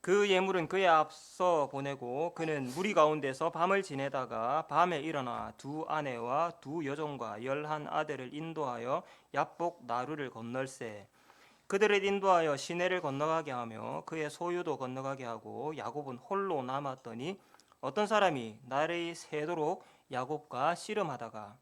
그 예물은 그에 앞서 보내고 그는 무리 가운데서 밤을 지내다가 밤에 일어나 두 아내와 두 여종과 11 아들을 인도하여 야복 나루를 건널세. 그들을 인도하여 시내를 건너가게 하며 그의 소유도 건너가게 하고 야곱은 홀로 남았더니 어떤 사람이 날이 새도록 야곱과 씨름하다가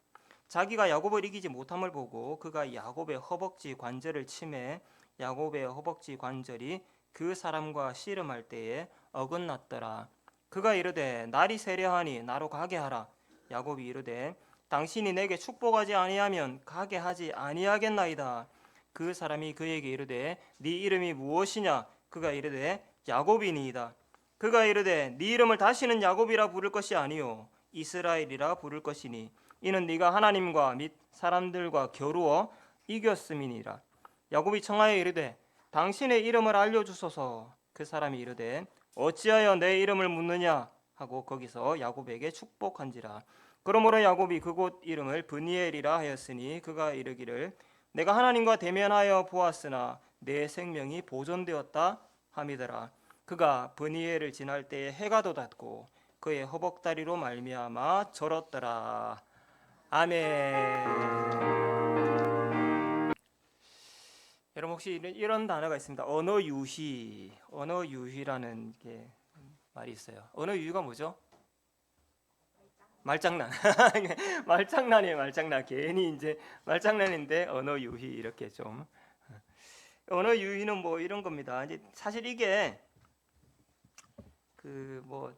자기가 야곱을 이기지 못함을 보고 그가 야곱의 허벅지 관절을 치매 야곱의 허벅지 관절이 그 사람과 씨름할 때에 어긋났더라. 그가 이르되 날이 세려하니 나로 가게 하라. 야곱이 이르되 당신이 내게 축복하지 아니하면 가게 하지 아니하겠나이다. 그 사람이 그에게 이르되 네 이름이 무엇이냐? 그가 이르되 야곱이니이다. 그가 이르되 네 이름을 다시는 야곱이라 부를 것이 아니요 이스라엘이라 부를 것이니 이는 네가 하나님과 및 사람들과 겨루어 이겼음이니라. 야곱이 청하여 이르되 당신의 이름을 알려주소서. 그 사람이 이르되 어찌하여 내 이름을 묻느냐 하고 거기서 야곱에게 축복한지라. 그러므로 야곱이 그곳 이름을 브니엘이라 하였으니 그가 이르기를 내가 하나님과 대면하여 보았으나 내 생명이 보존되었다 함이더라. 그가 브니엘을 지날 때에 해가 돋았고 그의 허벅다리로 말미암아 절었더라. 아멘. 여러분 혹시 이런 단어가 있습니다. 언어 유희, 언어 유희라는 게 말이 있어요. 언어 유희가 뭐죠? 말장난. 말장난이에요, 말장난. 괜히 이제 말장난인데 언어 유희 이렇게 좀. 언어 유희는 뭐 이런 겁니다. 이제 사실 이게 그 뭐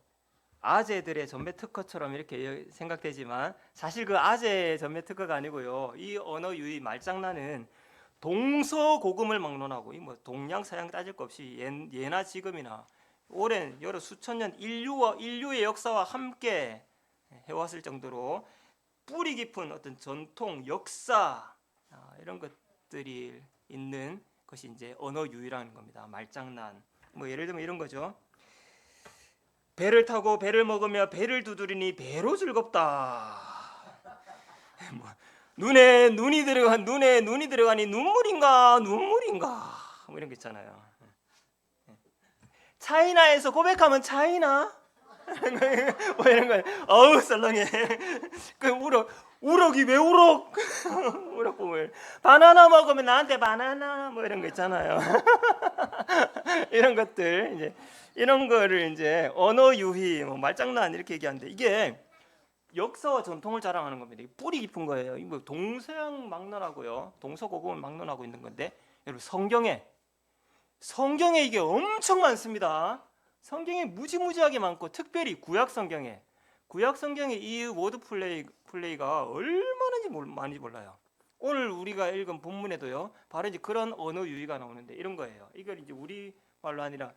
아재들의 전매 특허처럼 이렇게 생각되지만 사실 그 아재 전매 특허가 아니고요. 이 언어 유희 말장난은 동서고금을 막론하고 이 뭐 동양 서양 따질 것 없이 예나 지금이나 오랜 여러 수천 년 인류의 역사와 함께 해왔을 정도로 뿌리 깊은 어떤 전통, 역사 이런 것들이 있는 것이 이제 언어 유희라는 겁니다. 말장난. 뭐 예를 들면 이런 거죠. 배를 타고 배를 먹으며 배를 두드리니 배로 즐겁다. 뭐 눈에 눈이 들어가니 눈물인가 뭐 이런 게 있잖아요. 차이나에서 고백하면 차이나 뭐 이런 거. 어우 썰렁해. 그 우럭이 왜 우럭? 우럭 보면 바나나 먹으면 나한테 바나나 뭐 이런 거 있잖아요. 이런 것들 이제 이런 거를 이제 언어 유희 뭐 말장난 이렇게 얘기하는데 이게 역사와 전통을 자랑하는 겁니다. 뿌리 깊은 거예요. 이거 동서양 막론하고요, 동서고금을 막론하고 있는 건데 여러분 성경에 이게 엄청 많습니다. 성경에 무지무지하게 많고 특별히 구약 성경에 이 워드 플레이가 얼마나 많이 몰라요. 오늘 우리가 읽은 본문에도요, 바로 이제 그런 언어 유희가 나오는데 이런 거예요. 이걸 이제 우리 말로 아니라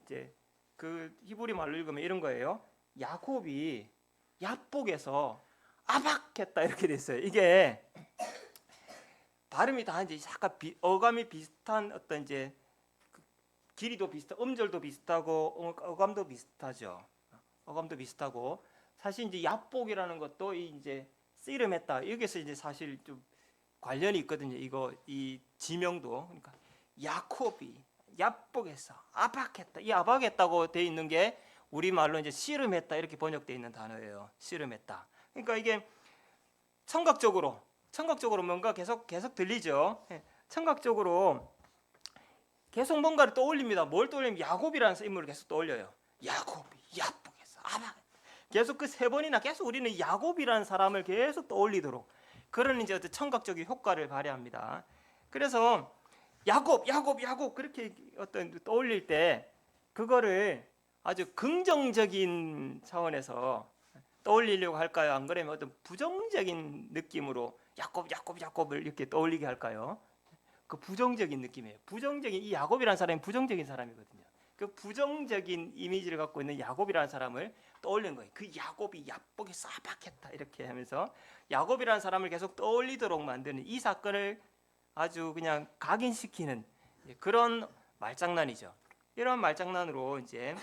이제 그 히브리 말로 읽으면 이런 거예요. 야곱이 야복에서 아박했다 이렇게 됐어요. 이게 발음이 다 이제 약간 어감이 비슷한 어떤 이제 길이도 비슷하고 음절도 비슷하고 어감도 비슷하죠. 어감도 비슷하고 사실 이제 야복이라는 것도 이제 씨름했다 여기서 이제 사실 좀 관련이 있거든요. 이 지명도 그러니까 야곱이 야복에서 아박했다. 이 아박했다고 돼 있는 게 우리 말로 이제 씨름했다 이렇게 번역되어 있는 단어예요. 씨름했다. 그러니까 이게 청각적으로 뭔가 계속 들리죠. 청각적으로 계속 뭔가를 떠올립니다. 뭘 떠올리면 야곱이라는 인물을 계속 떠올려요. 야곱이 야복에서 아박. 계속 그 3번이나 계속 우리는 야곱이라는 사람을 계속 떠올리도록 그런 이제 어떤 청각적인 효과를 발휘합니다. 그래서 야곱 그렇게 어떤 떠올릴 때 그거를 아주 긍정적인 차원에서 떠올리려고 할까요? 안 그러면 어떤 부정적인 느낌으로 야곱을 이렇게 떠올리게 할까요? 그 부정적인 느낌이에요. 이 야곱이라는 사람이 부정적인 사람이거든요. 그 부정적인 이미지를 갖고 있는 야곱이라는 사람을 떠올린 거예요. 그 야곱이 야복에 싸박했다 이렇게 하면서 야곱이라는 사람을 계속 떠올리도록 만드는 이 사건을 아주 그냥 각인시키는 그런 말장난이죠. 이런 말장난으로 이제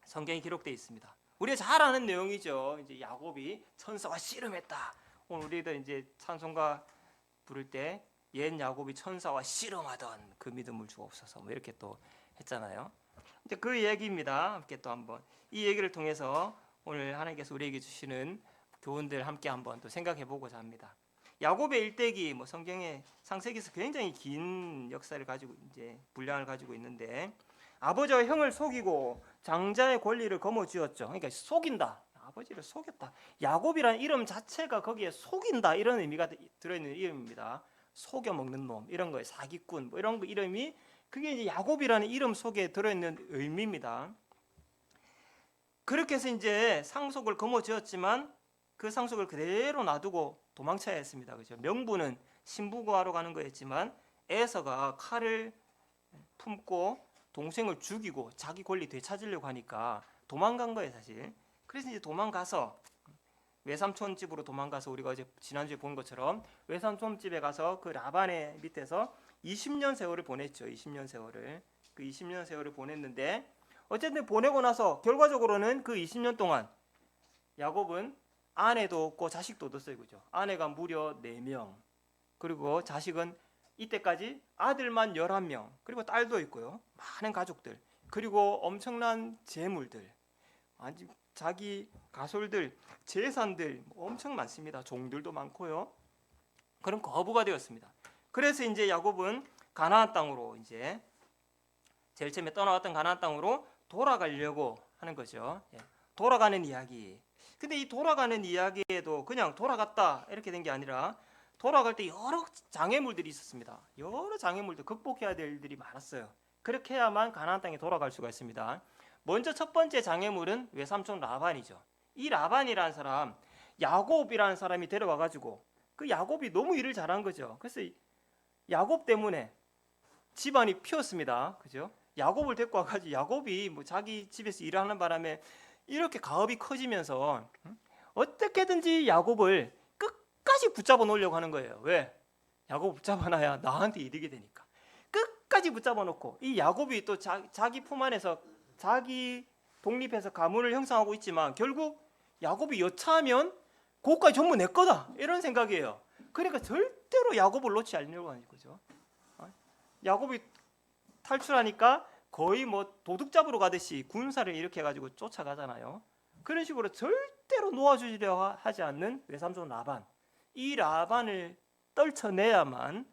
성경이 기록되어 있습니다. 우리가 잘 아는 내용이죠. 이제 야곱이 천사와 씨름했다. 오늘 우리도 이제 찬송가 부를 때 옛 야곱이 천사와 씨름하던 그 믿음을 주옵소서 뭐 이렇게 또 했잖아요. 이제 그 얘기입니다. 함께 또 한번 이 얘기를 통해서 오늘 하나님께서 우리에게 주시는 교훈들 함께 한번 또 생각해 보고자 합니다. 야곱의 일대기 뭐 성경의 창세기에서 굉장히 긴 역사를 가지고 이제 분량을 가지고 있는데 아버지와 형을 속이고 장자의 권리를 거머쥐었죠. 그러니까 속인다. 아버지를 속였다. 야곱이라는 이름 자체가 거기에 속인다 이런 의미가 들어있는 이름입니다. 속여 먹는 놈 이런 거에 사기꾼 뭐 이런 거 이름이 그게 이제 야곱이라는 이름 속에 들어있는 의미입니다. 그렇게 해서 이제 상속을 거머쥐었지만 그 상속을 그대로 놔두고 도망쳐야 했습니다. 그죠? 명분은 신부 구하러 가는 거였지만 에서가 칼을 품고 동생을 죽이고 자기 권리 되찾으려고 하니까 도망간 거예요, 사실. 그래서 이제 도망가서 외삼촌 집으로 도망가서 우리가 어제 지난주에 본 것처럼 외삼촌 집에 가서 그 라반의 밑에서 20년 세월을 보냈죠. 20년 세월을. 그 20년 세월을 보냈는데 어쨌든 보내고 나서 결과적으로는 그 20년 동안 야곱은 아내도 없고 자식도 없어요. 그죠? 아내가 무려 4명. 그리고 자식은 이때까지 아들만 11명. 그리고 딸도 있고요. 많은 가족들. 그리고 엄청난 재물들. 자기 가솔들, 재산들 엄청 많습니다. 종들도 많고요. 그런 거부가 되었습니다. 그래서 이제 야곱은 가나안 땅으로 이제 제일 처음에 떠나왔던 가나안 땅으로 돌아가려고 하는 거죠. 돌아가는 이야기. 근데 이 돌아가는 이야기에도 그냥 돌아갔다 이렇게 된 게 아니라 돌아갈 때 여러 장애물들이 있었습니다. 여러 장애물들 극복해야 될 일들이 많았어요. 그렇게 해야만 가나안 땅에 돌아갈 수가 있습니다. 먼저 첫 번째 장애물은 외삼촌 라반이죠. 이 라반이라는 사람, 야곱이라는 사람이 데려와가지고 그 야곱이 너무 일을 잘한 거죠. 그래서 야곱 때문에 집안이 피었습니다. 그죠? 야곱을 데리고 와가지고 야곱이 뭐 자기 집에서 일하는 바람에 이렇게 가업이 커지면서 어떻게든지 야곱을 끝까지 붙잡아 놓으려고 하는 거예요. 왜? 야곱 붙잡아놔야 나한테 이득이 되니까. 끝까지 붙잡아 놓고 이 야곱이 또 자기 품 안에서 자기 독립해서 가문을 형성하고 있지만 결국 야곱이 여차하면 그것까지 전부 내 거다 이런 생각이에요. 그러니까 절대로 야곱을 놓지 않으려고 하는 거죠. 야곱이 탈출하니까 거의 뭐 도둑 잡으러 가듯이 군사를 이렇게 해가지고 쫓아가잖아요. 그런 식으로 절대로 놓아주려 하지 않는 외삼촌 라반. 이 라반을 떨쳐내야만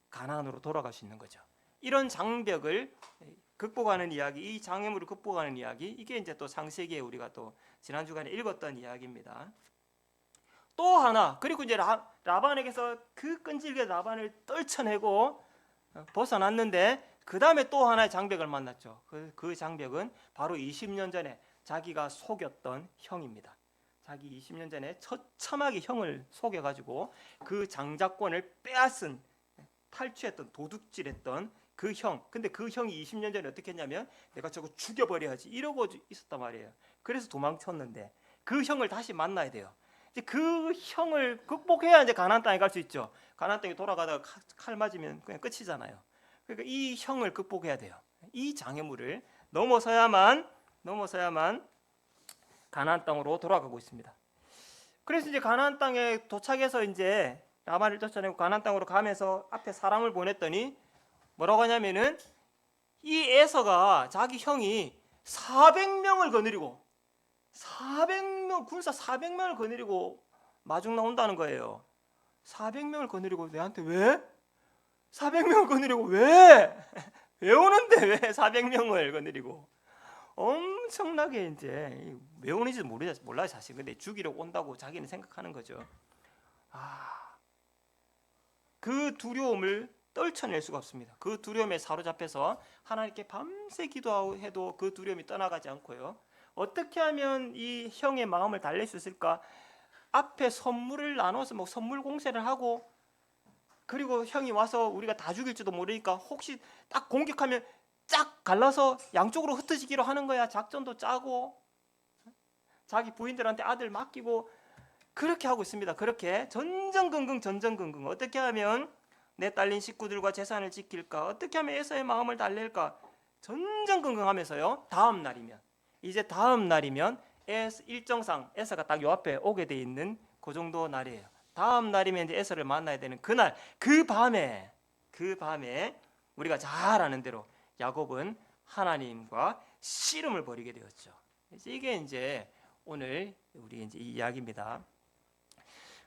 가나안으로 돌아갈 수 있는 거죠. 이런 장벽을 극복하는 이야기, 이 장애물을 극복하는 이야기, 이게 이제 또 창세기에 우리가 또 지난 주간에 읽었던 이야기입니다. 또 하나, 그리고 이제 라반에게서 그 끈질게 라반을 떨쳐내고 벗어났는데 그 다음에 또 하나의 장벽을 만났죠. 그 장벽은 바로 20년 전에 자기가 속였던 형입니다. 자기 20년 전에 처참하게 형을 속여가지고 그 장자권을 빼앗은 탈취했던 도둑질했던 그 형. 근데 그 형이 20년 전에 어떻게 했냐면 내가 저거 죽여버려야지 이러고 있었단 말이에요. 그래서 도망쳤는데 그 형을 다시 만나야 돼요. 이제 그 형을 극복해야 이제 가나안 땅에 갈 수 있죠. 가나안 땅에 돌아가다가 칼 맞으면 그냥 끝이잖아요. 그러니까 이 형을 극복해야 돼요. 이 장애물을 넘어서야만 가나안 땅으로 돌아가고 있습니다. 그래서 이제 가나안 땅에 도착해서 이제 라반을 쫓아내고 가나안 땅으로 가면서 앞에 사람을 보냈더니 뭐라고 하냐면은 이 에서가 자기 형이 400명을 거느리고 400명 군사 400명을 거느리고 마중 나온다는 거예요. 400명을 거느리고 내한테 왜? 400명을 거느리고 왜? 왜 오는데 왜 400명을 거느리고? 엄청나게 이제 왜 오는지 몰라요 사실. 근데 죽이려고 온다고 자기는 생각하는 거죠. 그 두려움을 떨쳐낼 수가 없습니다. 그 두려움에 사로잡혀서 하나님께 밤새 기도해도 그 두려움이 떠나가지 않고요. 어떻게 하면 이 형의 마음을 달랠 수 있을까? 앞에 선물을 나눠서 뭐 선물 공세를 하고 그리고 형이 와서 우리가 다 죽일지도 모르니까 혹시 딱 공격하면 쫙 갈라서 양쪽으로 흩어지기로 하는 거야. 작전도 짜고 자기 부인들한테 아들 맡기고 그렇게 하고 있습니다. 그렇게 전전긍긍 어떻게 하면 내 딸린 식구들과 재산을 지킬까? 어떻게 하면 에서의 마음을 달랠까? 전전긍긍하면서요. 다음 날이면 일정상 에서가 딱 요 앞에 오게 돼 있는 그 정도 날이에요. 다음 날이면 이제 에서를 만나야 되는 그날, 그 밤에 우리가 잘 아는 대로 야곱은 하나님과 씨름을 벌이게 되었죠. 이게 이제 오늘 우리 이제 이 이야기입니다.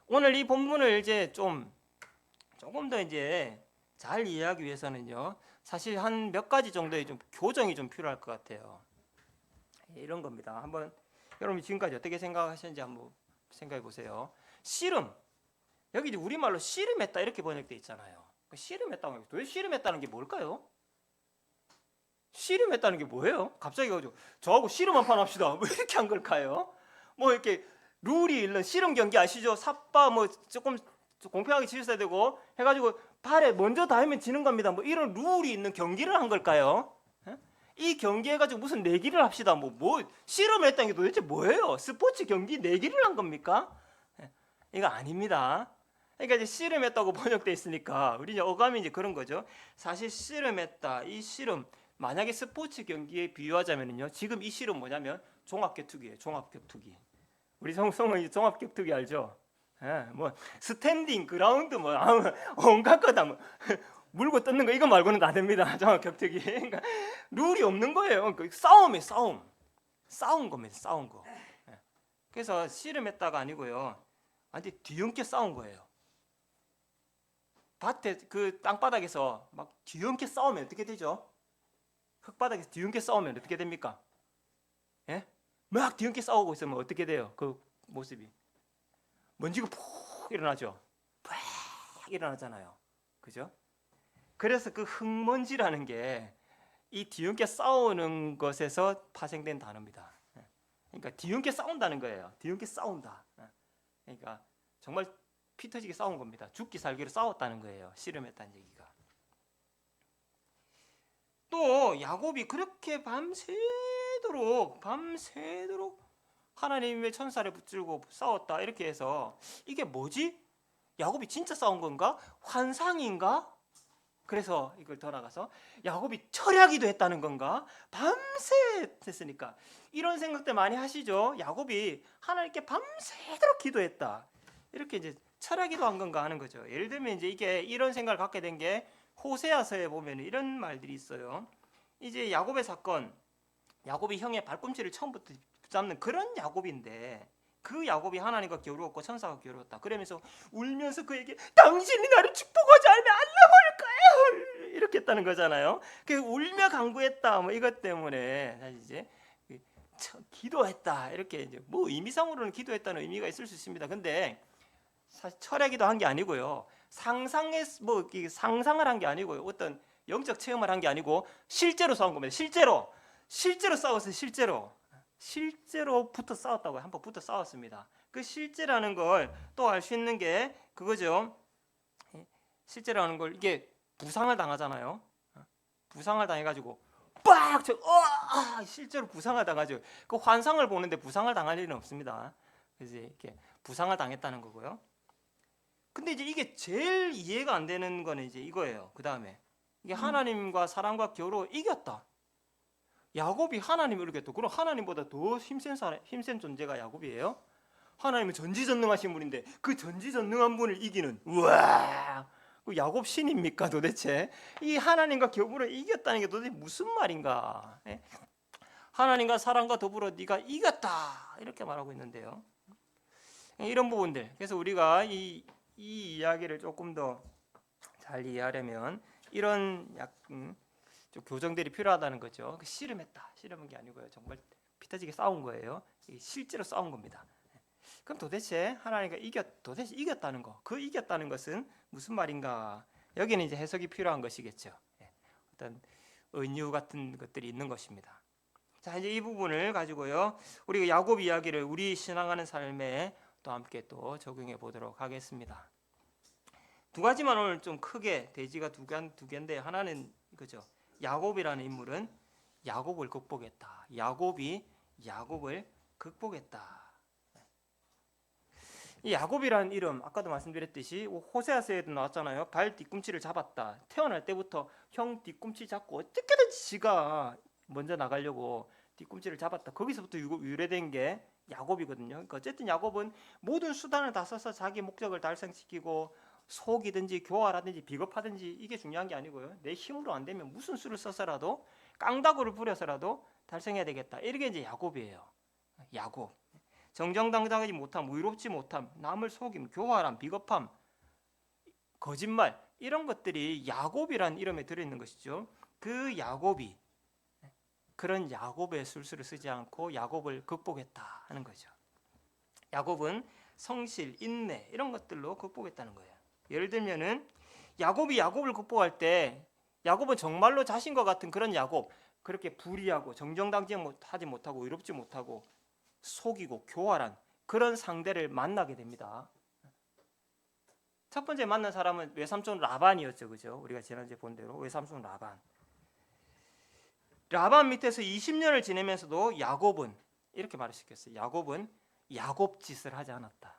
오늘 이 본문을 이제 조금 더 이제 잘 이해하기 위해서는요, 사실 한 몇 가지 정도의 좀 교정이 좀 필요할 것 같아요. 이런 겁니다. 한번 여러분 지금까지 어떻게 생각하셨는지 한번 생각해 보세요. 씨름, 여기 이제 우리말로 씨름했다 이렇게 번역돼 있잖아요. 씨름했다고, 도대체 씨름했다는 게 뭘까요? 씨름했다는 게 뭐예요? 갑자기 가지고 저하고 씨름 한 판 합시다, 뭐 이렇게 한 걸까요? 뭐 이렇게 룰이 있는 씨름 경기 아시죠? 삿바 뭐 조금 공평하게 치셔야 되고 해가지고 발에 먼저 닿으면 지는 겁니다. 뭐 이런 룰이 있는 경기를 한 걸까요? 이 경기 해가지고 무슨 내기를 합시다. 뭐 씨름했다는 게 도대체 뭐예요? 스포츠 경기 내기를 한 겁니까? 이거 아닙니다. 그러니까 이제 씨름했다고 번역돼 있으니까 우리 이제 어감이 이제 그런 거죠. 사실 씨름했다, 이 씨름, 만약에 스포츠 경기에 비유하자면요, 지금 이 씨름 뭐냐면 종합격투기예요. 종합격투기. 우리 성성은 종합격투기 알죠? 뭐 스탠딩 그라운드 뭐 온갖 거다 뭐 물고 뜯는 거 이거 말고는 다 됩니다. 종합격투기. 그러니까 룰이 없는 거예요. 싸움이 싸운 겁니다. 싸운 거. 그래서 씨름했다가 아니고요, 완전 뒤엉켜 싸운 거예요. 밭에 그 땅바닥에서 막 뒤엉켜 싸우면 어떻게 되죠? 흙바닥에서 뒤엉켜 싸우면 어떻게 됩니까? 예? 막 뒤엉켜 싸우고 있으면 어떻게 돼요? 그 모습이 먼지가 푹 일어나죠. 푹 일어나잖아요. 그죠? 그래서 그 흙먼지라는 게 이 뒤엉켜 싸우는 것에서 파생된 단어입니다. 그러니까 뒤엉켜 싸운다는 거예요. 뒤엉켜 싸운다. 그러니까 정말 피 터지게 싸운 겁니다. 죽기 살기로 싸웠다는 거예요. 씨름했다는 얘기가. 또 야곱이 그렇게 밤새도록 하나님의 천사를 붙들고 싸웠다 이렇게 해서 이게 뭐지? 야곱이 진짜 싸운 건가? 환상인가? 그래서 이걸 더 나가서 야곱이 철야기도 했다는 건가? 밤새 했으니까 이런 생각들 많이 하시죠? 야곱이 하나님께 밤새도록 기도했다, 이렇게 이제 철야기도 한 건가 하는 거죠. 예를 들면 이제 이게 이런 생각을 갖게 된 게 호세아서에 보면 이런 말들이 있어요. 이제 야곱의 사건, 야곱이 형의 발꿈치를 처음부터 붙잡는 그런 야곱인데, 그 야곱이 하나님과 겨루었고 천사가 겨루었다 그러면서 울면서 그에게 당신이 나를 축복하지 않으면 안 넘어올 거야 이렇게 했다는 거잖아요. 그 울며 간구했다 뭐 이것 때문에 사실 이제 기도했다 이렇게 이제 뭐 의미상으로는 기도했다는 의미가 있을 수 있습니다. 근데 사실 철야기도 한 게 아니고요, 상상을 한 게 아니고요, 어떤 영적 체험을 한 게 아니고 실제로 싸운 겁니다. 실제로 싸웠어요. 실제로 붙어 싸웠다고요. 한번 붙어 싸웠습니다. 그 실제라는 걸 또 알 수 있는 게 그거죠. 실제라는 걸, 이게 부상을 당하잖아요. 부상을 당해가지고 실제로 부상을 당하죠. 그 환상을 보는데 부상을 당할 일은 없습니다. 그래서 이렇게 부상을 당했다는 거고요. 근데 이제 이게 제일 이해가 안 되는 거는 이제 이거예요. 그 다음에 이게 하나님과 사람과 겨루 이겼다. 야곱이 하나님을 이겼다. 그럼 하나님보다 더 힘센 존재가 야곱이에요? 하나님은 전지전능하신 분인데 그 전지전능한 분을 이기는, 우와, 그 야곱 신입니까 도대체? 이 하나님과 겨루어 이겼다는 게 도대체 무슨 말인가? 하나님과 사람과 더불어 네가 이겼다 이렇게 말하고 있는데요. 이런 부분들, 그래서 우리가 이 이야기를 조금 더 잘 이해하려면 이런 좀 교정들이 필요하다는 거죠. 씨름한 게 아니고요, 정말 피 터지게 싸운 거예요. 실제로 싸운 겁니다. 그럼 도대체 하나님과 도대체 이겼다는 거, 그 이겼다는 것은 무슨 말인가? 여기는 이제 해석이 필요한 것이겠죠. 어떤 은유 같은 것들이 있는 것입니다. 자, 이제 이 부분을 가지고요, 우리가 야곱 이야기를 우리 신앙하는 삶에 또 함께 또 적용해 보도록 하겠습니다. 두 가지만 오늘 좀 크게, 대지가 두 개인데, 하나는 그죠, 야곱이라는 인물은 야곱을 극복했다. 야곱이 야곱을 극복했다. 이 야곱이라는 이름, 아까도 말씀드렸듯이 호세아서에도 나왔잖아요. 발 뒤꿈치를 잡았다. 태어날 때부터 형 뒤꿈치 잡고 어떻게든지 지가 먼저 나가려고 뒤꿈치를 잡았다. 거기서부터 유래된 게 야곱이거든요. 그러니까 어쨌든 야곱은 모든 수단을 다 써서 자기 목적을 달성시키고 속이든지 교활하든지 비겁하든지 이게 중요한 게 아니고요. 내 힘으로 안 되면 무슨 수를 써서라도 깡다구를 부려서라도 달성해야 되겠다. 이게 이제 야곱이에요. 야곱. 정정당당하지 못함, 의롭지 못함, 남을 속임, 교활함, 비겁함, 거짓말 이런 것들이 야곱이란 이름에 들어있는 것이죠. 그 야곱이 그런 야곱의 술수를 쓰지 않고 야곱을 극복했다 하는 거죠. 야곱은 성실, 인내 이런 것들로 극복했다는 거예요. 예를 들면은 야곱이 야곱을 극복할 때 야곱은 정말로 자신과 같은 그런 야곱, 그렇게 불의하고 정정당당하지 못하고 의롭지 못하고 속이고 교활한 그런 상대를 만나게 됩니다. 첫 번째 만난 사람은 외삼촌 라반이었죠, 그죠? 우리가 지난주에 본 대로 외삼촌 라반. 라반 밑에서 20년을 지내면서도 야곱은 이렇게 말을 시켰어요. 야곱은 야곱 짓을 하지 않았다.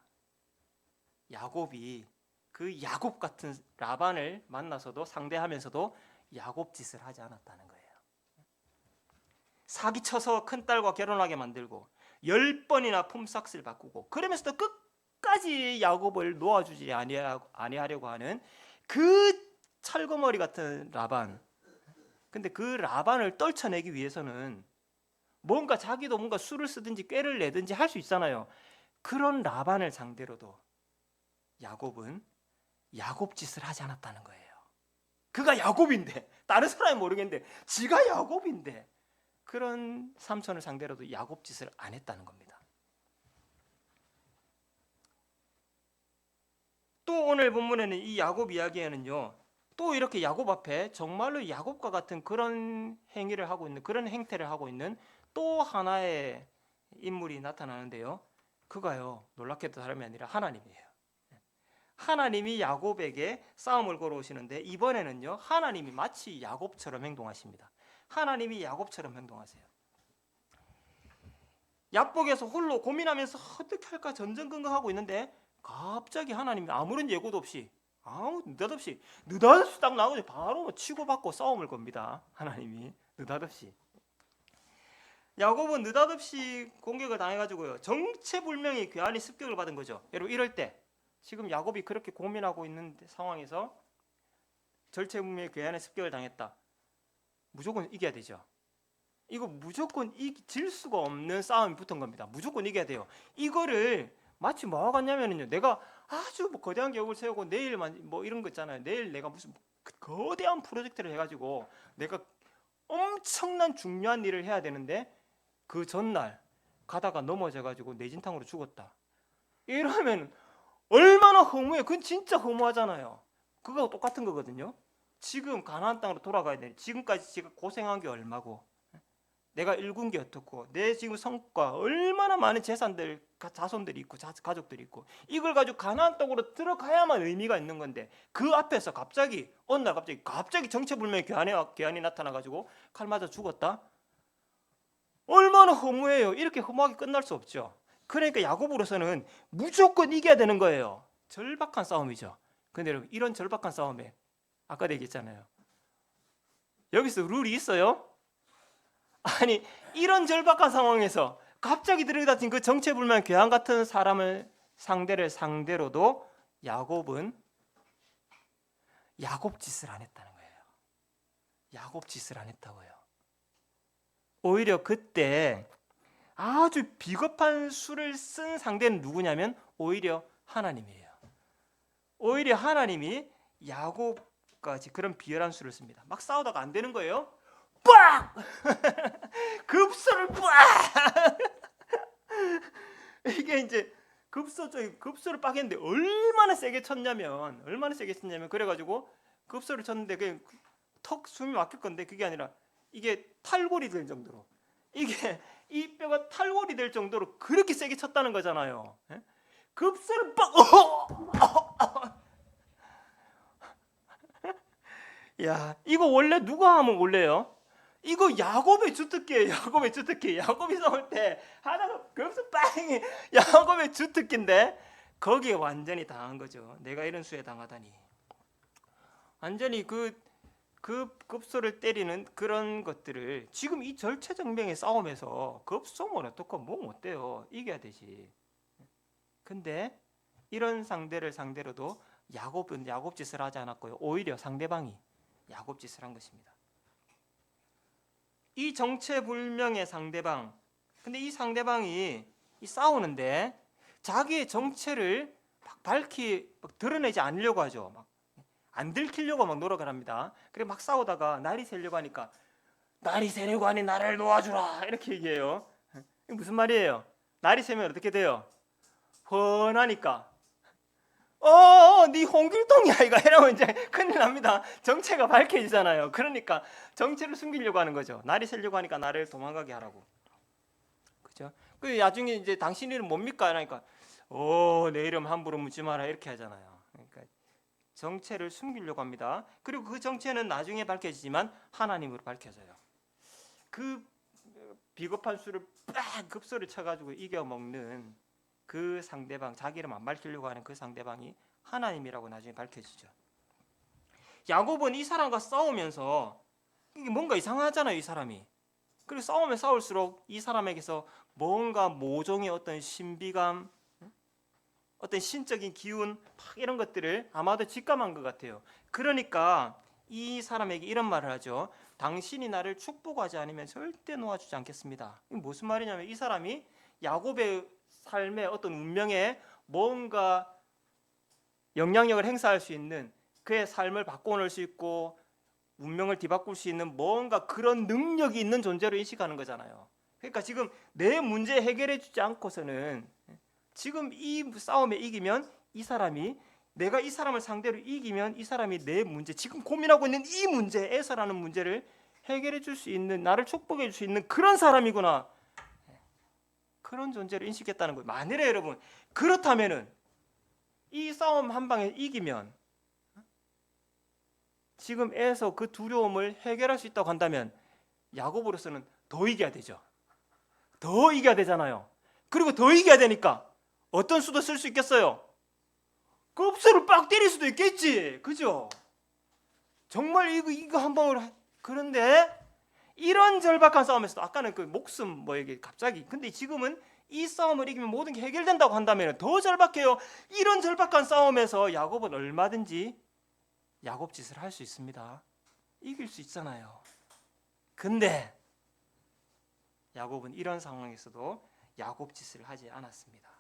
야곱이 그 야곱 같은 라반을 만나서도 상대하면서도 야곱 짓을 하지 않았다는 거예요. 사기쳐서 큰딸과 결혼하게 만들고 10번이나 품삯을 바꾸고 그러면서도 끝까지 야곱을 놓아주지 아니하려고 하는 그 철거머리 같은 라반. 근데 그 라반을 떨쳐내기 위해서는 뭔가 자기도 뭔가 수를 쓰든지 꾀를 내든지 할 수 있잖아요. 그런 라반을 상대로도 야곱은 야곱 짓을 하지 않았다는 거예요. 그가 야곱인데 다른 사람이 모르겠는데 지가 야곱인데 그런 삼손을 상대로도 야곱 짓을 안 했다는 겁니다. 또 오늘 본문에는 이 야곱 이야기에는요. 또 이렇게 야곱 앞에 정말로 야곱과 같은 그런 행위를 하고 있는 그런 행태를 하고 있는 또 하나의 인물이 나타나는데요. 그가요. 놀랍게도 다름이 아니라 하나님이에요. 하나님이 야곱에게 싸움을 걸어오시는데 이번에는요. 하나님이 마치 야곱처럼 행동하십니다. 하나님이 야곱처럼 행동하세요. 야복에서 홀로 고민하면서 어떻게 할까 전전긍긍하고 있는데 갑자기 하나님이 아무런 예고도 없이 아무 느닷없이 딱 나오고 바로 치고받고 싸움을 겁니다. 하나님이 느닷없이. 야곱은 느닷없이 공격을 당해가지고요. 정체불명의 괴한이 습격을 받은 거죠. 여러분 이럴 때 지금 야곱이 그렇게 고민하고 있는 상황에서 정체불명의 괴한의 습격을 당했다. 무조건 이겨야 되죠. 이거 무조건 질 수가 없는 싸움이 붙은 겁니다. 무조건 이겨야 돼요. 이거를 마치 뭐와 같냐면요. 내가 아주 거대한 계획을 세우고 내일만 이런 거 있잖아요. 내일 내가 무슨 거대한 프로젝트를 해가지고 내가 엄청난 중요한 일을 해야 되는데 그 전날 가다가 넘어져가지고 뇌진탕으로 죽었다. 이러면 얼마나 허무해. 그건 진짜 허무하잖아요. 그거하고 똑같은 거거든요. 지금 가나안 땅으로 돌아가야 돼. 지금까지 제가 고생한 게 얼마고 내가 일군 게 어떻고 내 지금 성과 얼마나 많은 재산들 자손들이 있고 가족들이 있고 이걸 가지고 가나안 땅으로 들어가야만 의미가 있는 건데 그 앞에서 갑자기 어느 날 갑자기 정체불명의 괴한이 나타나가지고 칼 맞아 죽었다. 얼마나 허무해요. 이렇게 허무하게 끝날 수 없죠. 그러니까 야곱으로서는 무조건 이겨야 되는 거예요. 절박한 싸움이죠. 근데 여러분 이런 절박한 싸움에 아까 얘기했잖아요. 여기서 룰이 있어요? 아니 이런 절박한 상황에서 갑자기 들이닥친 그 정체불명 괴한 같은 사람을 상대로도 야곱은 야곱 짓을 안 했다는 거예요. 야곱 짓을 안 했다고요. 오히려 그때 아주 비겁한 수를 쓴 상대는 누구냐면 오히려 하나님이에요. 오히려 하나님이 야곱까지 그런 비열한 수를 씁니다. 막 싸우다가 안 되는 거예요. 빡! 급소를 빡! 이게 이제 급소를 빡 했는데 얼마나 세게 쳤냐면 그래가지고 급소를 쳤는데 그냥 턱 숨이 막힐 건데 그게 아니라 이게 탈골이 될 정도로 이게 이 뼈가 탈골이 될 정도로 그렇게 세게 쳤다는 거잖아요. 급소를 빡! 야 이거 원래 누가 하면 원래요? 이거 야곱의 주특기예요. 야곱이 싸울 때 하다가 급소 빵이 야곱의 주특기인데 거기에 완전히 당한 거죠. 내가 이런 수에 당하다니. 완전히 그 급소를 때리는 그런 것들을 지금 이 절체정명의 싸움에서 급소면 어떻고 뭐 못돼요. 이겨야 되지. 근데 이런 상대를 상대로도 야곱은 야곱짓을 하지 않았고요. 오히려 상대방이 야곱짓을 한 것입니다. 이 정체불명의 상대방, 근데 이 상대방이 싸우는데 자기의 정체를 막 드러내지 않으려고 하죠. 막 안 들키려고 막 노력을 합니다. 그래 막 싸우다가 날이 새려고 하니까 날이 새려고 하니 나를 놓아주라 이렇게 얘기해요. 이게 무슨 말이에요? 날이 새면 어떻게 돼요? 훤하니까 네 홍길동이야 이거 이러면 이제 큰일 납니다. 정체가 밝혀지잖아요. 그러니까 정체를 숨기려고 하는 거죠. 날이 새려고 하니까 나를 도망가게 하라고. 그죠? 그 나중에 이제 당신 이름 뭡니까? 그러니까 내 이름 함부로 묻지 마라 이렇게 하잖아요. 그러니까 정체를 숨기려고 합니다. 그리고 그 정체는 나중에 밝혀지지만 하나님으로 밝혀져요. 그 비겁한 수를 빡 급소를 쳐가지고 이겨먹는 그 상대방, 자기 이름 안 밝히려고 하는 그 상대방이 하나님이라고 나중에 밝혀지죠. 야곱은 이 사람과 싸우면서 이게 뭔가 이상하잖아요, 이 사람이. 그리고 싸우면 싸울수록 이 사람에게서 뭔가 모종의 어떤 신비감, 어떤 신적인 기운 막 이런 것들을 아마도 직감한 것 같아요. 그러니까 이 사람에게 이런 말을 하죠. 당신이 나를 축복하지 않으면 절대 놓아주지 않겠습니다. 이게 무슨 말이냐면 이 사람이 야곱의 삶의 어떤 운명에 뭔가 영향력을 행사할 수 있는, 그의 삶을 바꿔놓을 수 있고 운명을 뒤바꿀 수 있는 뭔가 그런 능력이 있는 존재로 인식하는 거잖아요. 그러니까 지금 내 문제 해결해 주지 않고서는, 지금 이 싸움에 이기면 이 사람이, 내가 이 사람을 상대로 이기면 이 사람이 내 문제, 지금 고민하고 있는 이 문제에서라는 문제를 해결해 줄 수 있는, 나를 축복해 줄 수 있는 그런 사람이구나, 그런 존재로 인식했다는 거예요. 만일에 여러분 그렇다면은 이 싸움 한 방에 이기면, 지금에서 그 두려움을 해결할 수 있다고 한다면 야곱으로서는 더 이겨야 되죠. 더 이겨야 되잖아요. 그리고 더 이겨야 되니까 어떤 수도 쓸 수 있겠어요? 급소를 빡 때릴 수도 있겠지. 그죠? 정말 이거 한 방으로. 그런데 이런 절박한 싸움에서도, 아까는 그 목숨 뭐 이게 갑자기, 근데 지금은 이 싸움을 이기면 모든 게 해결된다고 한다면 더 절박해요. 이런 절박한 싸움에서 야곱은 얼마든지 야곱짓을 할 수 있습니다. 이길 수 있잖아요. 근데 야곱은 이런 상황에서도 야곱짓을 하지 않았습니다.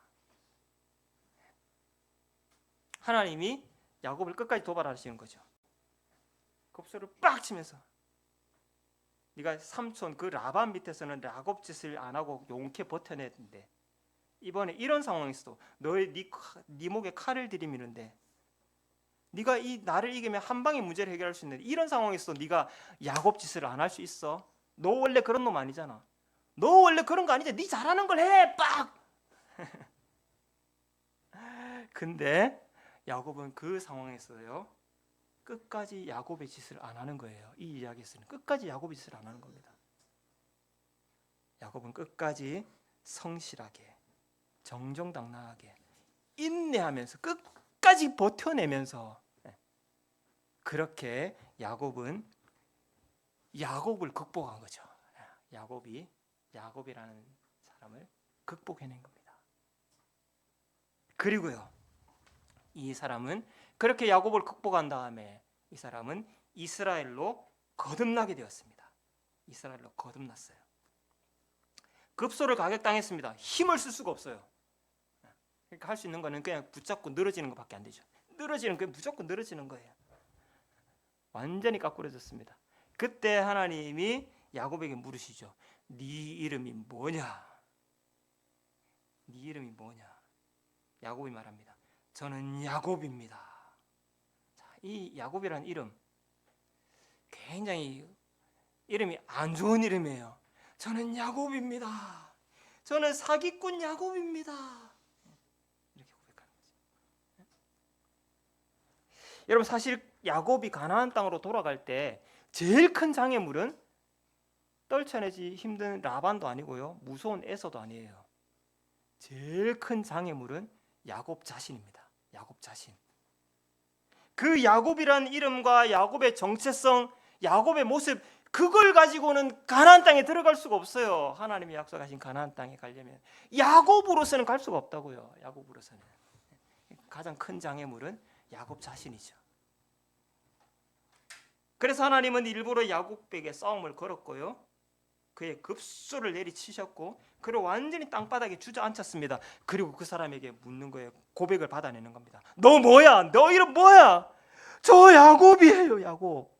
하나님이 야곱을 끝까지 도발하시는 거죠. 급소를 빡 치면서, 네가 삼촌 그 라반 밑에서는 야곱짓을 안 하고 용케 버텨냈는데 이번에 이런 상황에서도 네 목에 칼을 들이미는데, 네가 이 나를 이기면 한 방에 문제를 해결할 수 있는데 이런 상황에서도 네가 야곱짓을 안 할 수 있어? 너 원래 그런 놈 아니잖아. 너 원래 그런 거 아니지. 네 잘하는 걸 해. 빡. 근데 야곱은 그 상황에서요 끝까지 야곱의 짓을 안 하는 거예요. 이 이야기에서는 끝까지 야곱의 짓을 안 하는 겁니다. 야곱은 끝까지 성실하게, 정정당당하게, 인내하면서 끝까지 버텨내면서, 그렇게 야곱은 야곱을 극복한 거죠. 야곱이라는 사람을 극복해낸 겁니다. 그리고요, 이 사람은 그렇게 야곱을 극복한 다음에 이 사람은 이스라엘로 거듭나게 되었습니다. 이스라엘로 거듭났어요. 급소를 가격당했습니다. 힘을 쓸 수가 없어요. 그러니까 할 수 있는 거는 그냥 붙잡고 늘어지는 것밖에 안 되죠. 늘어지는, 그냥 무조건 늘어지는 거예요. 완전히 까꾸러졌습니다. 그때 하나님이 야곱에게 물으시죠. 네 이름이 뭐냐? 네 이름이 뭐냐? 야곱이 말합니다. 저는 야곱입니다. 자, 이 야곱이라는 이름, 굉장히 이름이 안 좋은 이름이에요. 저는 야곱입니다. 저는 사기꾼 야곱입니다. 이렇게 고백하는 거죠. 여러분, 사실 야곱이 가나안 땅으로 돌아갈 때 제일 큰 장애물은 떨쳐내지 힘든 라반도 아니고요, 무서운 에서도 아니에요. 제일 큰 장애물은 야곱 자신입니다. 야곱 자신. 그 야곱이라는 이름과 야곱의 정체성, 야곱의 모습, 그걸 가지고는 가나안 땅에 들어갈 수가 없어요. 하나님이 약속하신 가나안 땅에 가려면 야곱으로서는 갈 수가 없다고요. 야곱으로서는 가장 큰 장애물은 야곱 자신이죠. 그래서 하나님은 일부러 야곱에게 싸움을 걸었고요, 그의 급소를 내리치셨고, 그리고 완전히 땅바닥에 주저앉혔습니다. 그리고 그 사람에게 묻는 거예요. 고백을 받아내는 겁니다. 너 뭐야? 너 이름 뭐야? 저 야곱이에요. 야곱.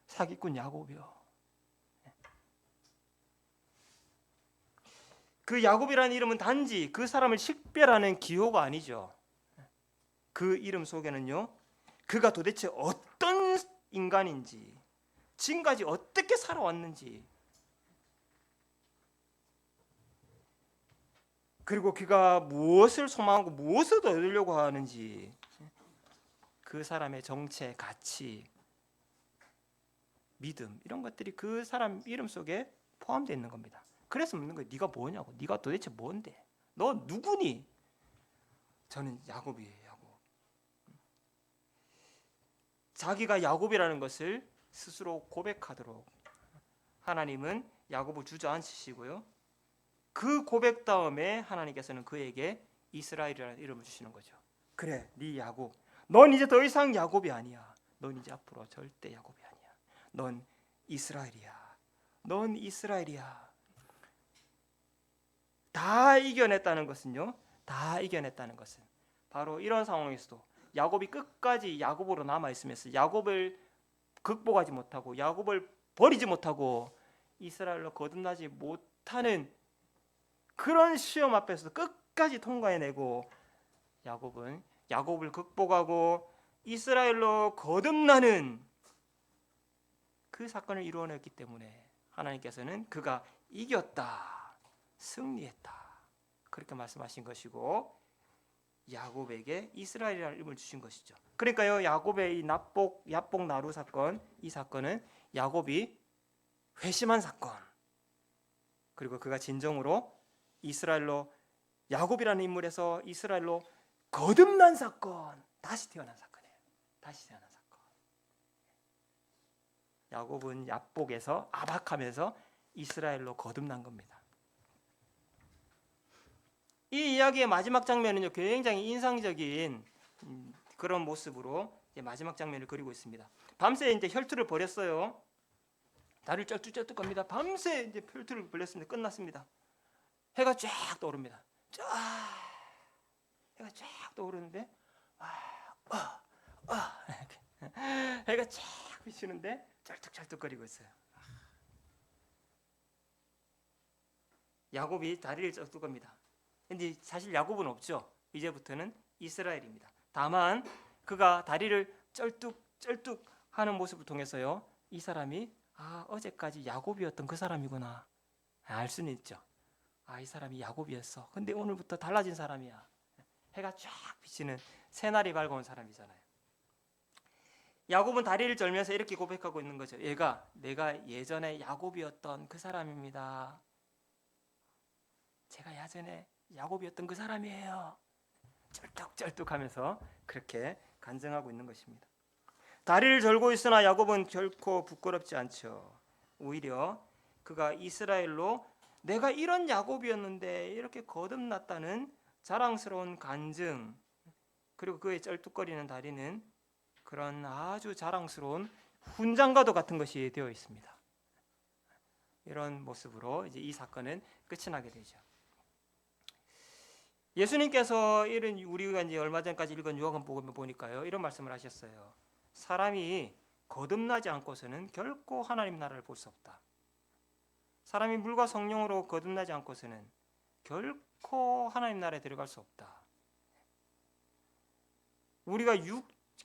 사기꾼 야곱이요. 그 야곱이라는 이름은 단지 그 사람을 식별하는 기호가 아니죠. 그 이름 속에는요, 그가 도대체 어떤 인간인지, 지금까지 어떻게 살아왔는지, 그리고 그가 무엇을 소망하고 무엇을 얻으려고 하는지, 그 사람의 정체, 가치, 믿음, 이런 것들이 그 사람 이름 속에 포함되어 있는 겁니다. 그래서 묻는 거예요. 네가 뭐냐고. 네가 도대체 뭔데? 너 누구니? 저는 야곱이에요. 야곱. 자기가 야곱이라는 것을 스스로 고백하도록 하나님은 야곱을 주저앉히시고요, 그 고백 다음에 하나님께서는 그에게 이스라엘이라는 이름을 주시는 거죠. 그래, 네 야곱. 넌 이제 더 이상 야곱이 아니야. 넌 이제 앞으로 절대 야곱이 아니야. 넌 이스라엘이야. 넌 이스라엘이야. 다 이겨냈다는 것은요, 다 이겨냈다는 것은 바로 이런 상황에서도 야곱이 끝까지 야곱으로 남아있으면서 야곱을 극복하지 못하고 야곱을 버리지 못하고 이스라엘로 거듭나지 못하는 그런 시험 앞에서도 끝까지 통과해내고, 야곱은 야곱을 극복하고 이스라엘로 거듭나는 그 사건을 이루어냈기 때문에 하나님께서는 그가 이겼다, 승리했다, 그렇게 말씀하신 것이고, 야곱에게 이스라엘이라는 이름을 주신 것이죠. 그러니까요, 야곱의 이 야복 나루 사건, 이 사건은 야곱이 회심한 사건, 그리고 그가 진정으로 이스라엘로, 야곱이라는 인물에서 이스라엘로 거듭난 사건, 다시 태어난 사건이에요. 다시 태어난 사건. 야곱은 야복에서 아박하면서 이스라엘로 거듭난 겁니다. 이 이야기의 마지막 장면은요, 굉장히 인상적인 그런 모습으로 이제 마지막 장면을 그리고 있습니다. 밤새 이제 혈투를 벌였어요. 다리를 쩔뚝쩔뚝 겁니다. 밤새 이제 혈투를 벌였습니다. 끝났습니다. 해가 쫙 떠오릅니다. 해가 쫙 떠오르는데, 해가 쫙 비치는데 쩔뚝쩔뚝거리고 있어요. 야곱이 다리를 쩔뚝겁니다. 근데 사실 야곱은 없죠. 이제부터는 이스라엘입니다. 다만 그가 다리를 쩔뚝쩔뚝 하는 모습을 통해서요, 이 사람이 어제까지 야곱이었던 그 사람이구나 알 수는 있죠. 이 사람이 야곱이었어. 근데 오늘부터 달라진 사람이야. 해가 쫙 비치는 새날이 밝아온 사람이잖아요. 야곱은 다리를 절면서 이렇게 고백하고 있는 거죠. 내가 예전에 야곱이었던 그 사람입니다. 제가 예전에 야곱이었던 그 사람이에요. 쩔뚝쩔뚝하면서 그렇게 간증하고 있는 것입니다. 다리를 절고 있으나 야곱은 결코 부끄럽지 않죠. 오히려 그가 이스라엘로 내가 이런 야곱이었는데 이렇게 거듭났다는 자랑스러운 간증, 그리고 그의 쩔뚝거리는 다리는 그런 아주 자랑스러운 훈장과도 같은 것이 되어 있습니다. 이런 모습으로 이제 이 사건은 끝이 나게 되죠. 예수님께서 이런, 우리가 이제 얼마 전까지 읽은 요한복음을 보니까요, 이런 말씀을 하셨어요. 사람이 거듭나지 않고서는 결코 하나님 나라를 볼 수 없다. 사람이 물과 성령으로 거듭나지 않고서는 결코 하나님 나라에 들어갈 수 없다. 우리가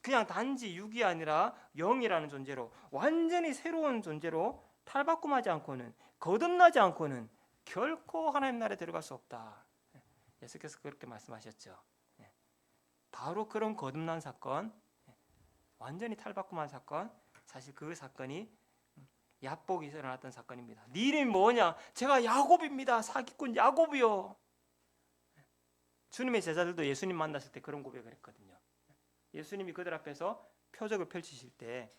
그냥 단지 육이 아니라 영이라는 존재로, 완전히 새로운 존재로 탈바꿈하지 않고는, 거듭나지 않고는 결코 하나님 나라에 들어갈 수 없다. 예수께서 그렇게 말씀하셨죠. 바로 그런 거듭난 사건, 완전히 탈바꿈한 사건, 사실 그 사건이 야복에서 일어났던 사건입니다. 네 이름이 뭐냐? 제가 야곱입니다. 사기꾼 야곱이요. 주님의 제자들도 예수님 만났을 때 그런 고백을 했거든요. 예수님이 그들 앞에서 표적을 펼치실 때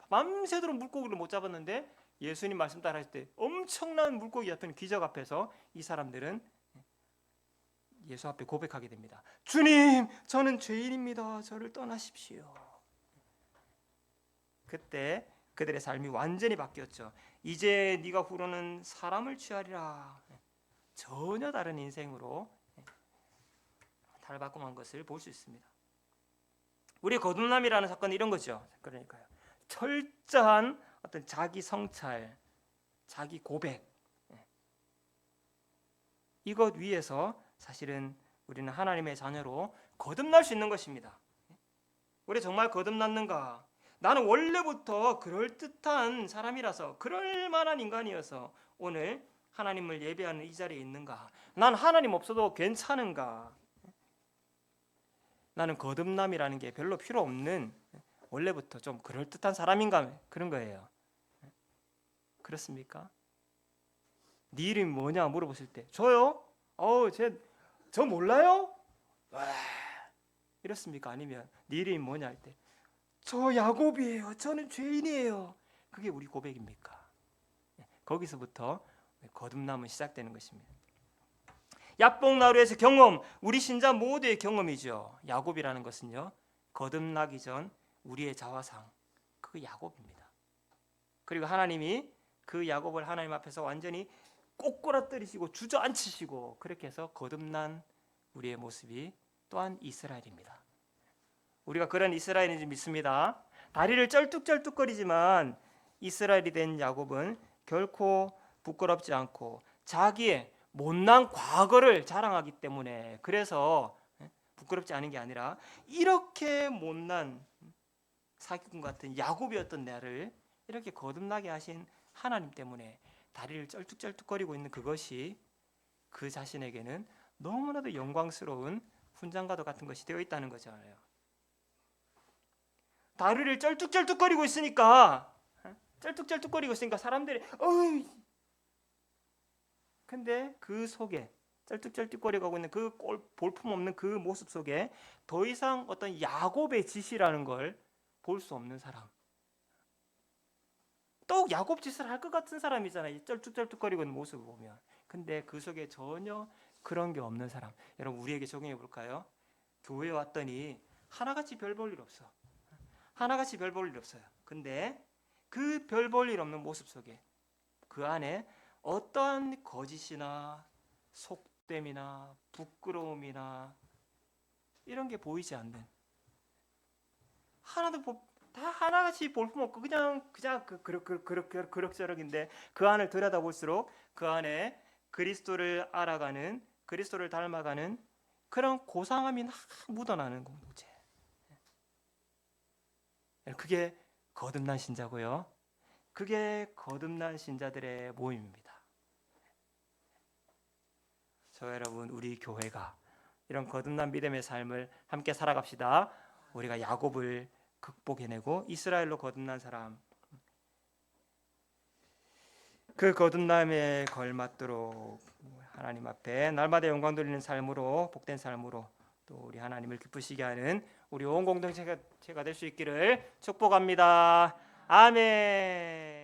밤새도록 물고기를 못 잡았는데 예수님 말씀 따라 할 때 엄청난 물고기 잡히는 기적 앞에서 이 사람들은 예수 앞에 고백하게 됩니다. 주님, 저는 죄인입니다. 저를 떠나십시오. 그때 그들의 삶이 완전히 바뀌었죠. 이제 네가 후로는 사람을 취하리라. 전혀 다른 인생으로 탈바꿈한 것을 볼 수 있습니다. 우리 거듭남이라는 사건은 이런 거죠. 그러니까요, 철저한 어떤 자기 성찰, 자기 고백, 이것 위에서 사실은 우리는 하나님의 자녀로 거듭날 수 있는 것입니다. 우리 정말 거듭났는가? 나는 원래부터 그럴듯한 사람이라서, 그럴 만한 인간이어서 오늘 하나님을 예배하는 이 자리에 있는가? 난 하나님 없어도 괜찮은가? 나는 거듭남이라는 게 별로 필요 없는, 원래부터 좀 그럴듯한 사람인가? 그런 거예요. 그렇습니까? 네 이름이 뭐냐 물어보실 때 저요? 저 몰라요? 와, 이렇습니까? 아니면 네 이름이 뭐냐 할 때 저 야곱이에요. 저는 죄인이에요. 그게 우리 고백입니까? 거기서부터 거듭남은 시작되는 것입니다. 야복나루에서 경험, 우리 신자 모두의 경험이죠. 야곱이라는 것은요, 거듭나기 전 우리의 자화상, 그 야곱입니다. 그리고 하나님이 그 야곱을 하나님 앞에서 완전히 꼬꾸라뜨리시고 주저앉히시고 그렇게 해서 거듭난 우리의 모습이 또한 이스라엘입니다. 우리가 그런 이스라엘인지 믿습니다. 다리를 쩔뚝쩔뚝거리지만 이스라엘이 된 야곱은 결코 부끄럽지 않고 자기의 못난 과거를 자랑하기 때문에, 그래서 부끄럽지 않은 게 아니라 이렇게 못난 사기꾼 같은 야곱이었던 나를 이렇게 거듭나게 하신 하나님 때문에 다리를 쩔뚝쩔뚝거리고 있는 그것이 그 자신에게는 너무나도 영광스러운 훈장과도 같은 것이 되어 있다는 거잖아요. 다리를 쩔뚝쩔뚝거리고 있으니까 사람들이 근데 그 속에 쩔뚝쩔뚝거리고 있는 그 볼품없는 그 모습 속에 더 이상 어떤 야곱의 짓이라는 걸 볼 수 없는 사람, 또 야곱 짓을 할 것 같은 사람이잖아요. 쩔뚝쩔뚝거리고 있는 모습을 보면. 근데 그 속에 전혀 그런 게 없는 사람. 여러분, 우리에게 적용해 볼까요? 교회에 왔더니 하나같이 별 볼 일 없어. 하나같이 별 볼 일 없어요. 근데 그 별 볼 일 없는 모습 속에 그 안에 어떠한 거짓이나 속됨이나 부끄러움이나 이런 게 보이지 않는, 다 하나같이 볼품없고 그냥 그럭저럭인데 그 안을 들여다볼수록 그 안에 그리스도를 알아가는, 그리스도를 닮아가는 그런 고상함이 묻어나는 공동체. 그게 거듭난 신자고요. 그게 거듭난 신자들의 모임입니다. 저 여러분, 우리 교회가 이런 거듭난 믿음의 삶을 함께 살아갑시다. 우리가 야곱을 극복해내고 이스라엘로 거듭난 사람, 그 거듭남에 걸맞도록 하나님 앞에 날마다 영광 돌리는 삶으로, 복된 삶으로 또 우리 하나님을 기쁘시게 하는 우리 온 공동체가 될 수 있기를 축복합니다. 아멘.